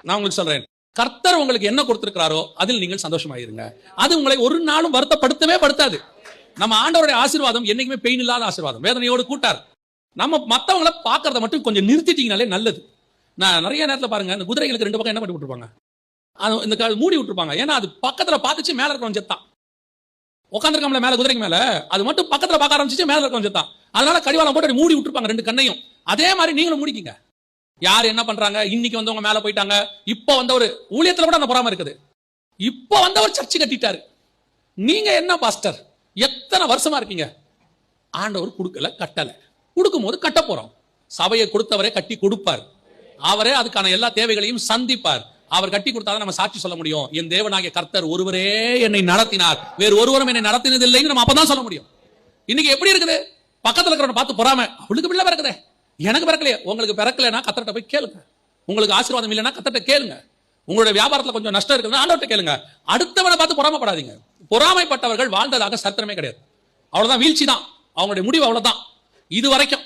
நான் உங்களுக்கு சொல்றேன், கர்த்தர் உங்களுக்கு என்ன கொடுத்திருக்கிறாரோ அதில் நீங்கள் சந்தோஷமாயிருங்க. அது உங்களை ஒரு நாளும் வருத்தப்படுத்தவே படுத்தாது. நம்ம ஆண்டவருடைய ஆசீர்வாதம் என்னைக்குமே பெயின் இல்லாத ஆசீர்வாதம், வேதனையோடு கூட்டார். நம்ம மத்தவங்களை பார்க்கறத மட்டும் கொஞ்சம் நிறுத்திட்டீங்கனாலே நல்லது. நான் நிறைய நேரத்தில் பாருங்க, இந்த குதிரைகளுக்கு ரெண்டு பக்கம் என்ன பண்ணி விட்டுருப்பாங்க, இந்த மூடி விட்டுருப்பாங்க. ஏன்னா அது பக்கத்துல பார்த்துச்சு மேல இருக்கிறவன் செத்தான். உட்காந்துருக்காமல மேல குதிரைக்கு மேல, அது மட்டும் பக்கத்துல பார்க்க ஆரம்பிச்சு மேல இருக்கிறவன் செத்தான். அதனால கடிவாளம் போட்டு மூடி விட்டுருப்பாங்க ரெண்டு கண்ணையும். அதே மாதிரி நீங்களும் மூடிக்கிங்க. யார் என்ன பண்றாங்க, இன்னைக்கு வந்தவங்க மேல போயிட்டாங்க, இப்ப வந்த ஒரு ஊழியத்துல கூட அந்த பொறாம இருக்குது. இப்ப வந்தவர் சர்ச்சு கட்டிட்டாரு, நீங்க என்ன பாஸ்டர் எத்தனை வருஷமா இருக்கீங்க? ஆண்டவர் கொடுக்கல, கட்டல. கொடுக்கும் போது கட்ட போறோம். சபையை கொடுத்தவரே கட்டி கொடுப்பார். அவரே அதுக்கான எல்லா தேவைகளையும் சந்திப்பார். அவர் கட்டி கொடுத்தாதான் நம்ம சாட்சி சொல்ல முடியும். என் தேவனாகிய கர்த்தர் ஒருவரே என்னை நடத்தினார், வேறு ஒருவரும் என்னை நடத்தினதில்லைன்னு நம்ம அப்பதான் சொல்ல முடியும். இன்னைக்கு எப்படி இருக்குது? பக்கத்துல இருக்கிறவனை பார்த்து பொறாம, அவளுக்கு பிள்ளை பிறக்குதே, எனக்கு பிறக்கலையே. உங்களுக்கு பிறக்கலைன்னா கர்த்தர்ட்ட போய் கேளுங்க. உங்களுக்கு ஆசீர்வாதம் இல்லைன்னா கர்த்தர்ட்ட கேளுங்க. உங்களுடைய வியாபாரத்துல கொஞ்சம் நஷ்டம் இருக்குதுன்னா ஆண்டவர்ட்ட கேளுங்க. அடுத்தவனை பார்த்து பொறாமப்படாதீங்க. பொறாமைப்பட்டவர்கள் வாழ்ந்ததாக சரித்திரமே கிடையாது. அவ்வளவுதான், வீழ்ச்சி தான் அவங்களுடைய முடிவு, அவ்வளவுதான். இது வரைக்கும்